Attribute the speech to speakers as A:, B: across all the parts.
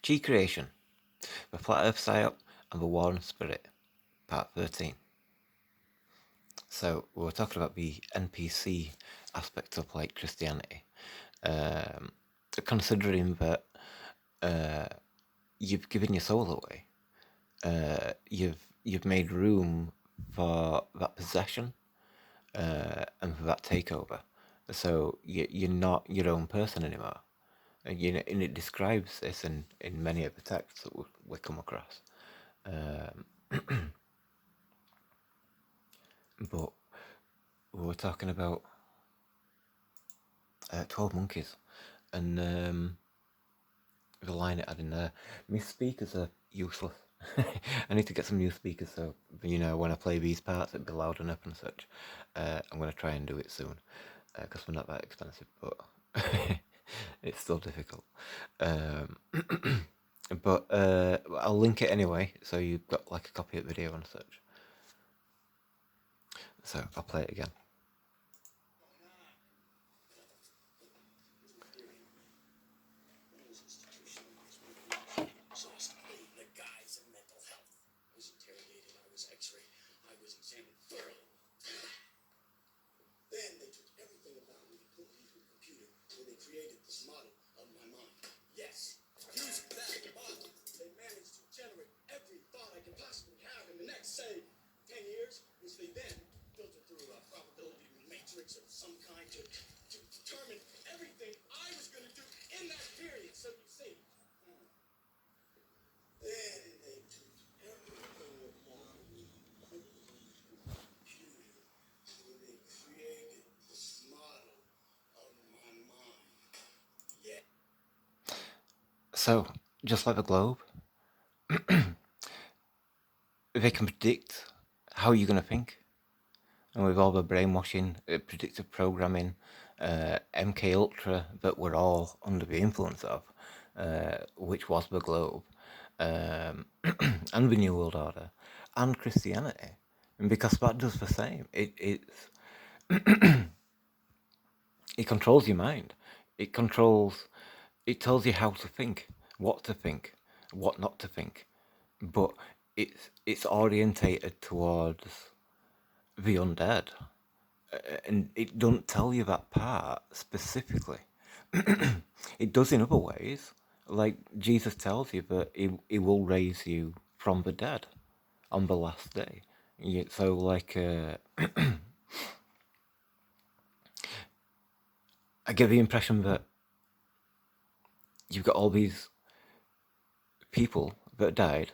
A: Chi Creation, The Flat Earth Psyop, and The War and Spirit, Part 13. So, we were talking about the NPC aspect of like Christianity. Considering that you've given your soul away, you've made room for that possession and for that takeover. So you're not your own person anymore. And, and it describes this in many of the texts that we come across. But we were talking about 12 monkeys and the line it had in there. My speakers are useless. I need to get some new speakers so when I play these parts it'll be loud enough and such. I'm going to try and do it soon because they're not that expensive, but it's still difficult. But I'll link it anyway, so you've got like a copy of the video and such. So I'll play it again.
B: Say 10 years, which they then filter through a probability matrix of some kind to determine everything I was going to do in that period. So you see, then they took everything upon me, computer, and they created this model of my mind. Yeah.
A: So, just like the globe, they can predict how you're going to think. And with all the brainwashing, predictive programming, MK Ultra that we're all under the influence of, which was the globe, and the New World Order, and Christianity, and because that does the same. It controls your mind. It tells you how to think, what not to think, but it's orientated towards the undead, and it don't tell you that part specifically. It does in other ways, like Jesus tells you that he will raise you from the dead on the last day. So like I get the impression that you've got all these people that died,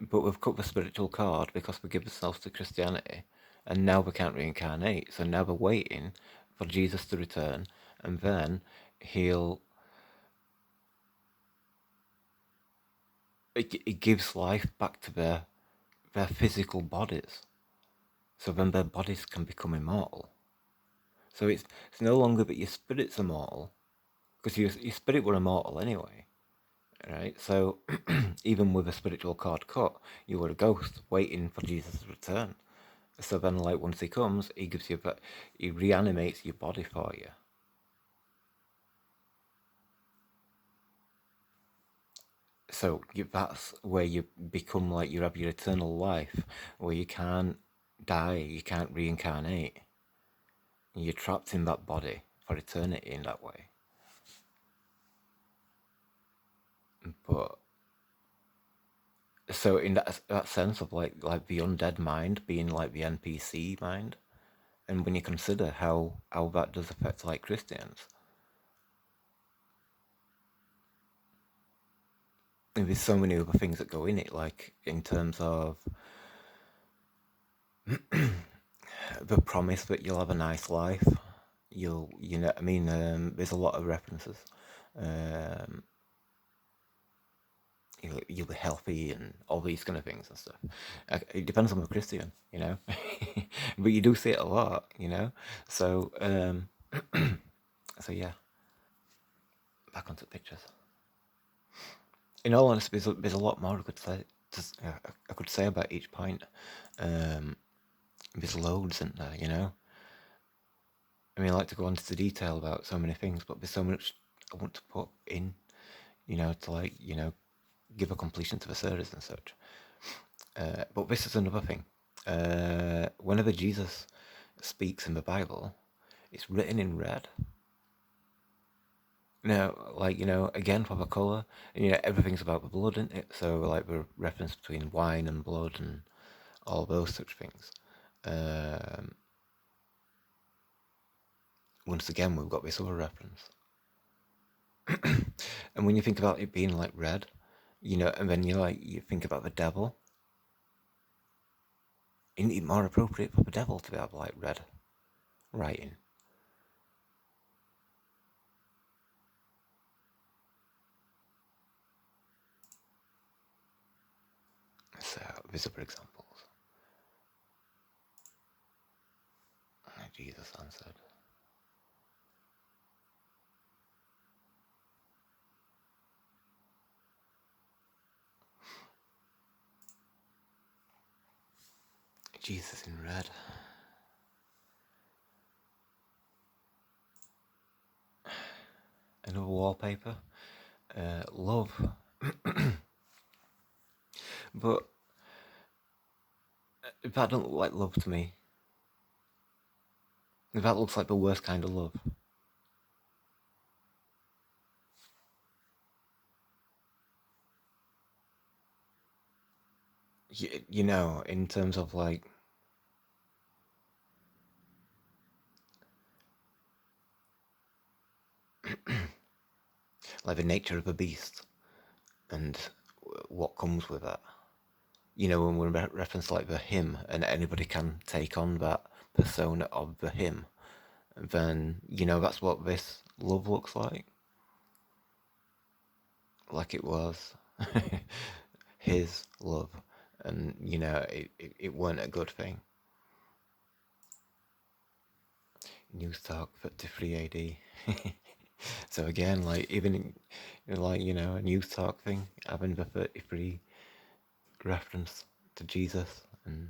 A: but we've cut the spiritual cord because we give ourselves to Christianity, and now we can't reincarnate. So now we're waiting for Jesus to return, and then it gives life back to their physical bodies. So then their bodies can become immortal. So it's no longer that your spirit's immortal, because your spirit were immortal anyway, right? So even with a spiritual cord cut, you were a ghost waiting for Jesus' return. So then, like, once he comes, he reanimates your body for you. So that's where you become like you have your eternal life, where you can't die, you can't reincarnate. You're trapped in that body for eternity in that way. But so in that sense of like the undead mind being like the NPC mind, and when you consider how that does affect like Christians, and there's so many other things that go in it, like in terms of the promise that you'll have a nice life. You'll there's a lot of references. You'll be healthy and all these kind of things and stuff. It depends on the Christian, but you do see it a lot, So, so yeah. Back onto the pictures. In all honesty, there's a lot more I could say about each point. There's loads in there, I mean, I like to go into detail about so many things, but there's so much I want to put in, to like, give a completion to the series and such. But this is another thing. Whenever Jesus speaks in the Bible, it's written in red. Again, for the colour, and everything's about the blood, isn't it? So, like, the reference between wine and blood and all those such things. Once again, we've got this other reference. And when you think about it being, like, red, and then you think about the devil, isn't it more appropriate for the devil to have, like, red writing? So, these other examples. Jesus answered. Jesus in red. Another wallpaper. Love. But that don't look like love to me. That looks like the worst kind of love. In terms of like like the nature of a beast and what comes with that. When we reference like the him, and anybody can take on that persona of the him, then that's what this love looks like. Like it was his love, and it weren't a good thing. News Talk 33 AD. So again, like even like a News Talk thing, having the 33 reference to Jesus, and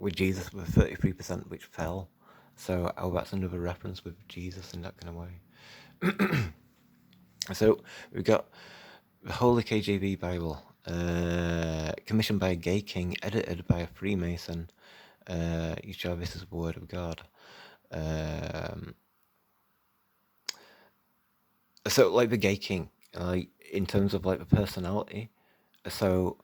A: with Jesus with 33% which fell. So that's another reference with Jesus in that kind of way. So we've got the Holy KJV Bible, commissioned by a gay king, edited by a Freemason. You show this is the word of God. So like the gay king, like in terms of like the personality, so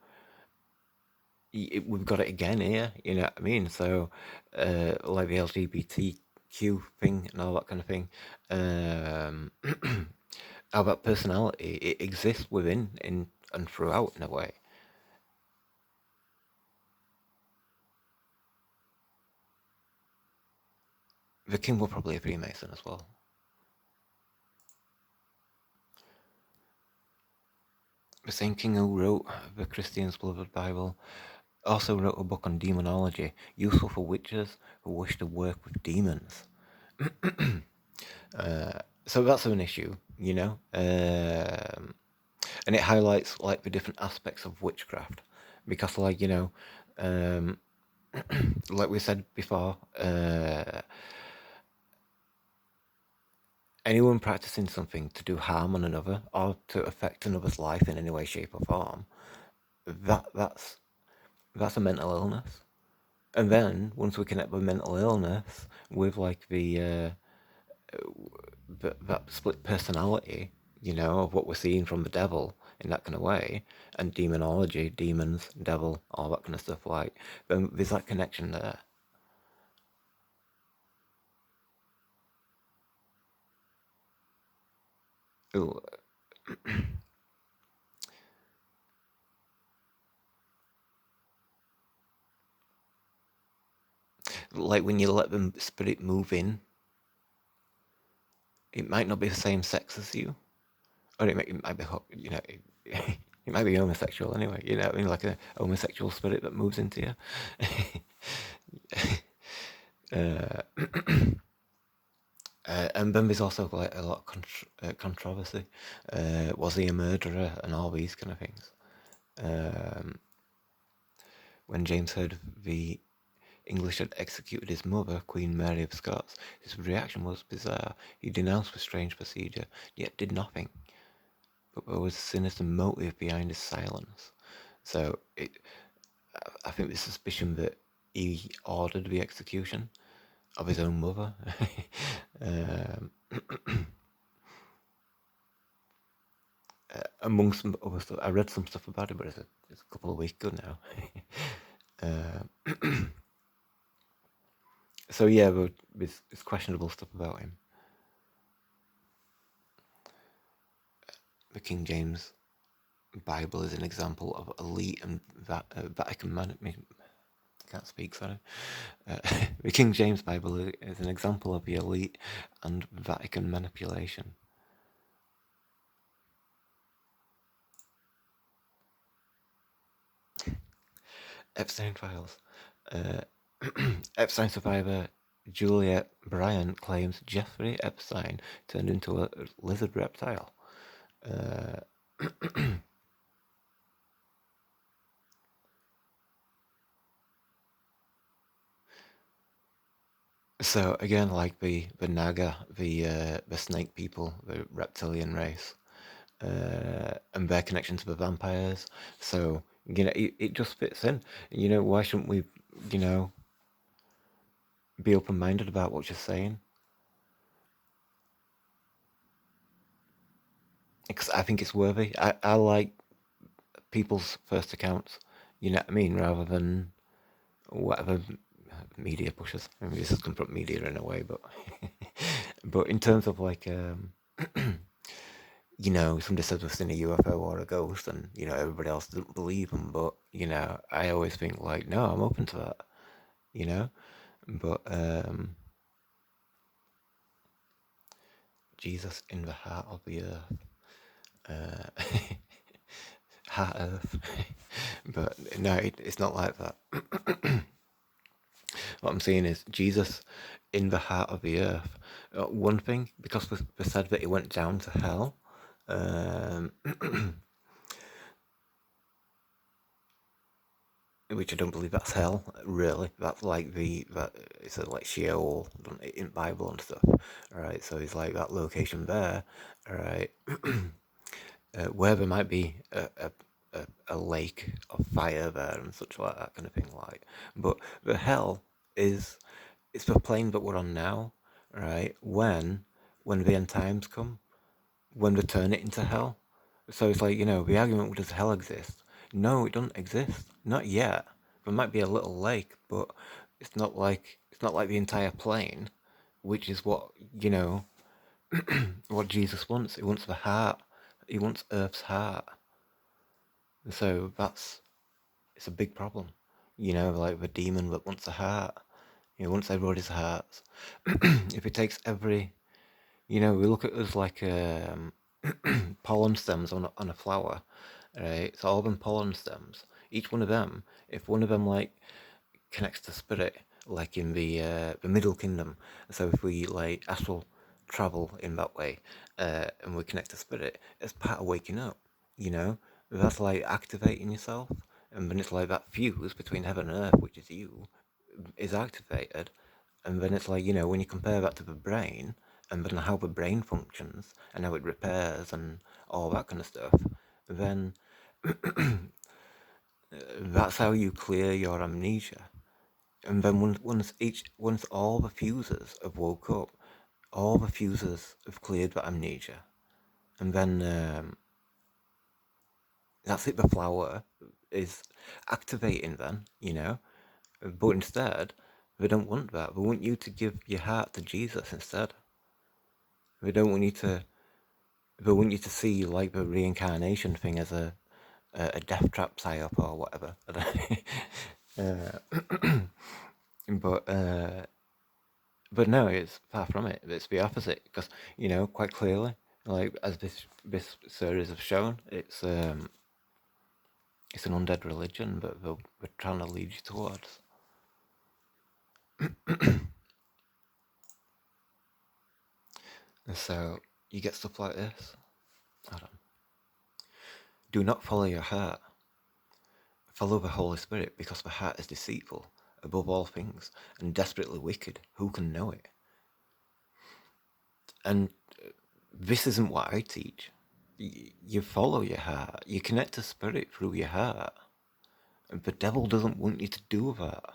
A: we've got it again here. You know what I mean? So like the LGBTQ thing and all that kind of thing. How that personality it exists within and throughout in a way. The king was probably a Freemason as well. The same king who wrote the Christian's Beloved Bible also wrote a book on demonology, useful for witches who wish to work with demons. So that's an issue, and it highlights like the different aspects of witchcraft, because like like we said before, anyone practicing something to do harm on another or to affect another's life in any way, shape, or form, that's a mental illness. And then once we connect with mental illness with like that split personality, of what we're seeing from the devil in that kind of way, and demonology, demons, devil, all that kind of stuff, like, then there's that connection there. Ooh. Like when you let the spirit move in, it might not be the same sex as you, or it might be, it might be homosexual anyway. You know what I mean? Like a homosexual spirit that moves into you. And then there's also like a lot of controversy. Was he a murderer and all these kind of things? When James heard the English had executed his mother, Queen Mary of Scots, his reaction was bizarre. He denounced the strange procedure, yet did nothing. but there was a sinister motive behind his silence. So I think the suspicion that he ordered the execution of his own mother. um, Among some other stuff, I read some stuff about it, but it's a couple of weeks ago now. So yeah, but it's questionable stuff about him. The King James Bible is an example of elite and Vatican manipulation. Can't speak, sorry. The King James Bible is an example of the elite and Vatican manipulation. Epstein files. Epstein survivor Juliet Bryant claims Jeffrey Epstein turned into a lizard reptile. So again, like the Naga, the snake people, the reptilian race, and their connection to the vampires. So it just fits in. Why shouldn't we, you know, be open-minded about what you're saying? Because I think it's worthy. I like people's first accounts. You know what I mean, rather than whatever media pushes. I mean, this has come from media in a way, but but in terms of like somebody says they've seen a UFO or a ghost, and everybody else doesn't believe them. But I always think like, no, I'm open to that. You know, but Jesus in the heart of the earth, heart earth. But no, it's not like that. What I'm saying is Jesus in the heart of the earth. One thing, because they said that he went down to hell. Which I don't believe that's hell, really. That's like it's like Sheol in the Bible and stuff. Alright, so it's like that location there, alright, where there might be a lake of fire there and such like that kind of thing, like. But the hell it's the plane that we're on now, right? When the end times come, when they turn it into hell. So it's like, the argument, does hell exist? No, it doesn't exist. Not yet. There might be a little lake, but it's not like the entire plane, which is what Jesus wants. He wants the heart. He wants Earth's heart. And so it's a big problem. Like the demon that wants a heart. He wants everybody's hearts. If it takes we look at us like pollen stems on a flower, right? So all them pollen stems, each one of them, if one of them like connects to spirit, like in the Middle Kingdom, so if we like astral travel in that way, and we connect to spirit, it's part of waking up. You know, that's like activating yourself, and then it's like that fuse between heaven and earth, which is you, is activated, and then it's like, when you compare that to the brain, and then how the brain functions, and how it repairs, and all that kind of stuff, then that's how you clear your amnesia. And then once all the fuses have woke up, all the fuses have cleared the amnesia, and then that's it. The flower is activating then, but instead they don't want that. They want you to give your heart to Jesus instead. They don't want you to. They want you to see like the reincarnation thing as a death trap psyop or whatever. But but no, it's far from it. It's the opposite because quite clearly, like as this series have shown, it's an undead religion, but we're trying to lead you towards. And so you get stuff like this. Hold on. Do not follow your heart. Follow the Holy Spirit, because the heart is deceitful above all things and desperately wicked. Who can know it? And this isn't what I teach. you follow your heart. You connect to spirit through your heart. And the devil doesn't want you to do that.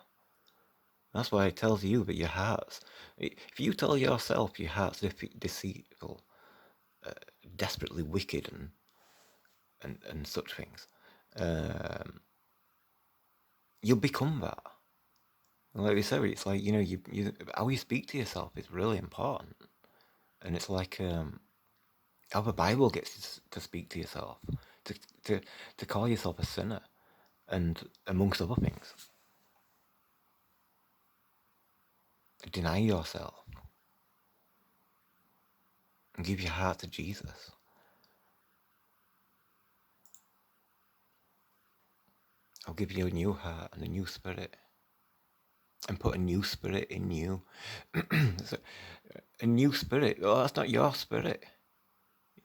A: That's why it tells you that your heart's... If you tell yourself your heart's deceitful, desperately wicked, and such things, you'll become that. And like we say, it's like, how you speak to yourself is really important. And it's like how the Bible gets you to speak to yourself, to, to, to call yourself a sinner, and amongst other things. Deny yourself and give your heart to Jesus. I'll give you a new heart and a new spirit, and put a new spirit in you. A new spirit. Oh, that's not your spirit.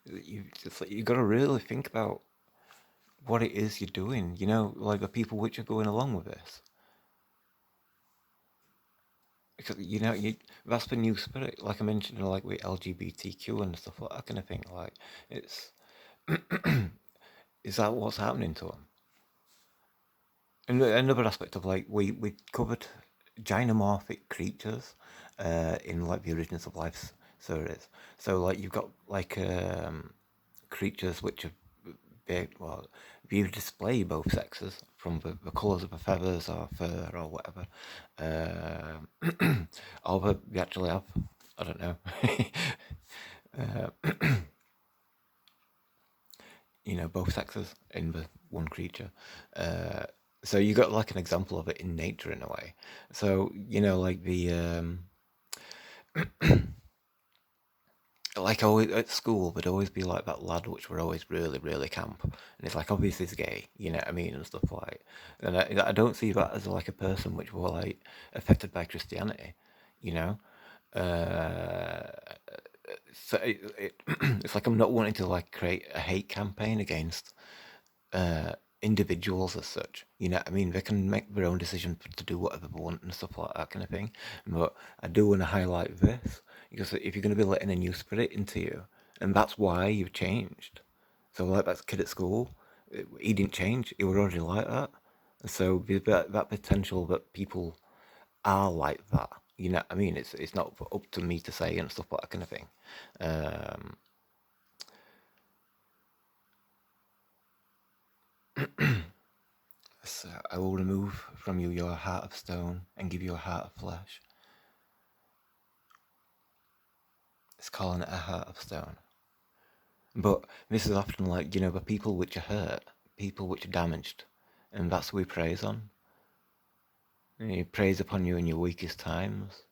A: You got to really think about what it is you're doing. Like the people which are going along with this. Because that's the new spirit. Like I mentioned, like with LGBTQ and stuff like that kind of thing. Like it's is that what's happening to them? And another aspect of like we covered gynomorphic creatures in like the Origins of Life series. So like you've got like creatures which are you display both sexes from the colours of the feathers or fur or whatever. Or we actually have, I don't know. Both sexes in the one creature. So you got like an example of it in nature in a way. So like the like always at school, there'd always be like that lad which were always really, really camp, and it's like obviously he's gay, you know what I mean, and stuff like. And I don't see that as like a person which were like affected by Christianity, you know. Uh, so it's like I'm not wanting to like create a hate campaign against individuals as such. You know what I mean? They can make their own decision to do whatever they want and stuff like that kind of thing. But I do want to highlight this, because if you're going to be letting a new spirit into you, and that's why you've changed. So like that kid at school, he didn't change. He was already like that. And so that potential that people are like that. You know what I mean? It's not up to me to say and stuff like that kind of thing. So I will remove from you your heart of stone and give you a heart of flesh. It's calling it a heart of stone. But this is often like, the people which are hurt, people which are damaged, and that's who he preys on. And he preys upon you in your weakest times.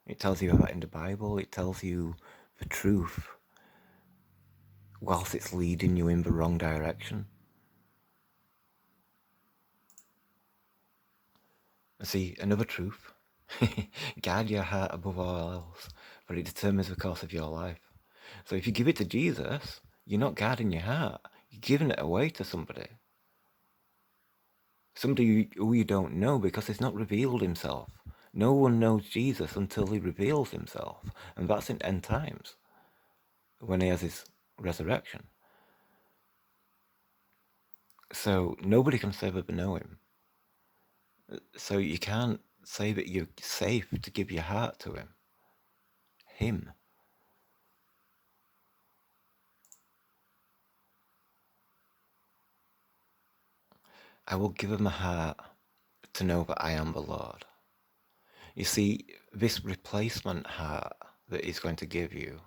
A: It tells you about in the Bible, it tells you the truth, whilst it's leading you in the wrong direction. See, another truth. Guard your heart above all else, for it determines the course of your life. So if you give it to Jesus, you're not guarding your heart. You're giving it away to somebody. Somebody who you don't know, because he's not revealed himself. No one knows Jesus until he reveals himself. And that's in end times, when he has his resurrection. So nobody can say that they know him. So you can't say that you're safe to give your heart to him. Him. I will give him a heart to know that I am the Lord. You see, this replacement heart that he's going to give you,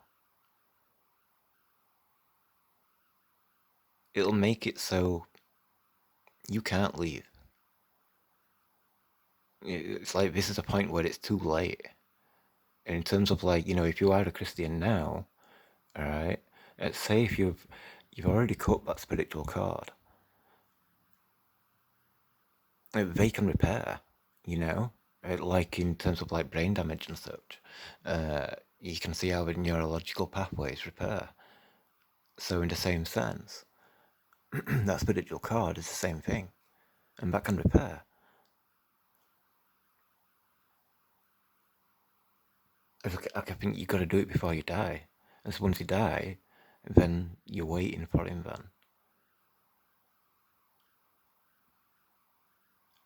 A: it'll make it so you can't leave. It's like this is a point where it's too late. And in terms of like, if you are a Christian now, all right, say if you've already cut that spiritual cord, they can repair, like in terms of like brain damage and such. You can see how the neurological pathways repair. So in the same sense, that spiritual cord is the same thing, and that can repair. I think you've got to do it before you die. And so once you die, then you're waiting for him then.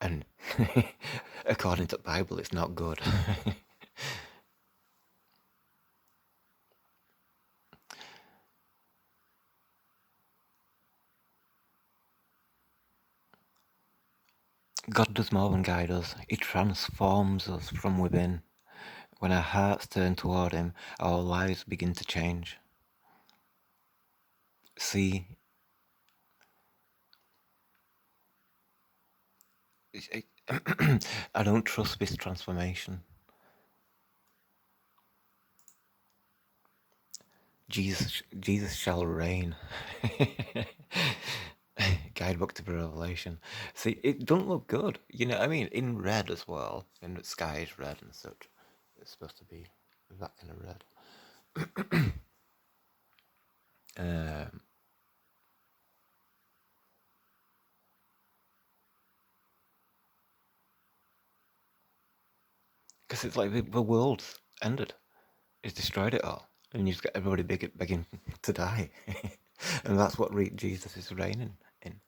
A: And according to the Bible, it's not good. God does more than guide us. He transforms us from within. When our hearts turn toward Him, our lives begin to change. See, I don't trust this transformation. Jesus shall reign. Guidebook to Revelation. See, it don't look good. You know, I mean, in red as well. And the sky is red and such. It's supposed to be that kind of red. Because it's like the world's ended. It's destroyed it all. And you've got everybody begging to die. And that's what Jesus is reigning in.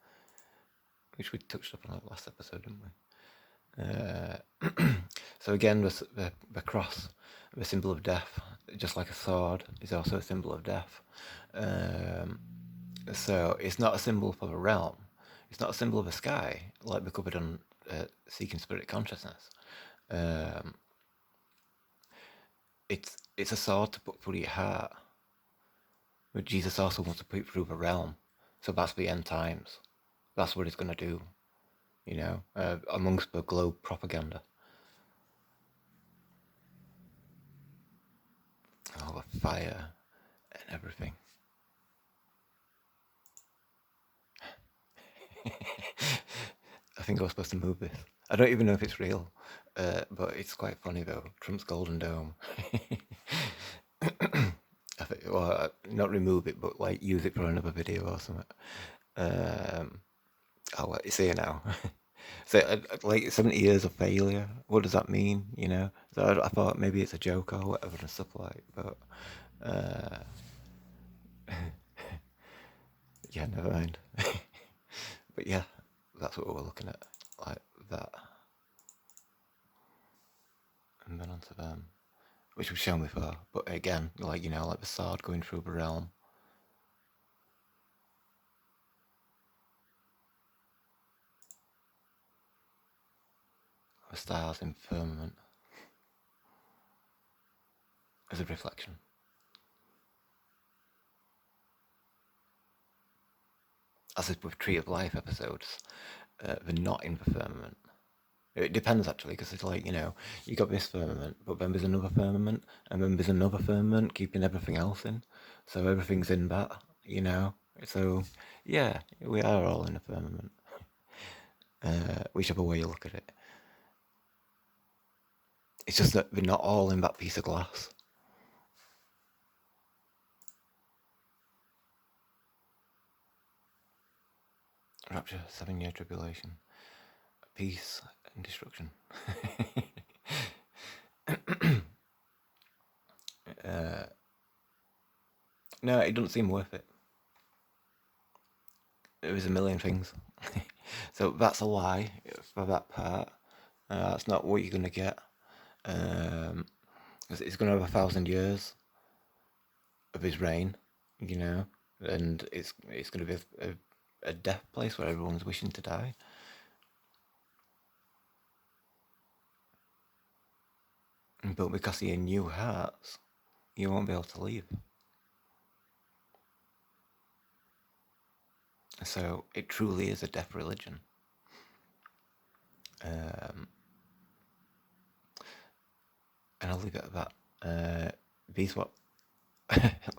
A: Which we touched up on that last episode, didn't we? So again, the cross, the symbol of death, just like a sword, is also a symbol of death. So it's not a symbol for the realm. It's not a symbol of the sky, like we covered on Seeking Spirit Consciousness. It's a sword to put through your heart. But Jesus also wants to put it through the realm. So that's the end times. That's what he's going to do, you know, amongst the globe propaganda. All the fire and everything. I think I was supposed to move this. I don't even know if it's real, but it's quite funny though. Trump's Golden Dome. I think, well, not remove it, but like use it for another video or something. Oh, well, it's here now. So, like 70 years of failure. What does that mean? You know. So I thought maybe it's a joke or whatever and stuff like. But yeah, never mind. But yeah, that's what we're looking at, like that. And then onto them, which we've shown before. But again, like, you know, like the sword going through the realm. The stars in firmament as a reflection. As with Tree of Life episodes, they're not in the firmament. It depends actually, because it's like, you know, you got this firmament, but then there's another firmament, and then there's another firmament keeping everything else in. So everything's in that, you know. So yeah, we are all in a firmament, whichever way you look at it. It's just that we're not all in that piece of glass. Rapture, 7-year tribulation, peace and destruction. No, it doesn't seem worth it. There was a million things. So that's a lie for that part. That's not what you're going to get. It's going to have 1,000 years of his reign, you know, and it's going to be a death place where everyone's wishing to die. But because you're in new hearts, you won't be able to leave. So it truly is a death religion. And I'll leave it at that. These were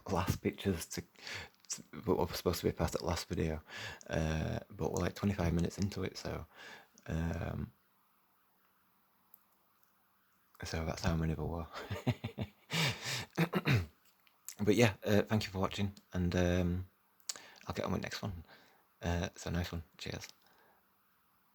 A: last pictures to what was supposed to be past that last video, but we're like 25 minutes into it, so that's how many there were. But yeah, thank you for watching, and I'll get on with the next one. So nice one. Cheers.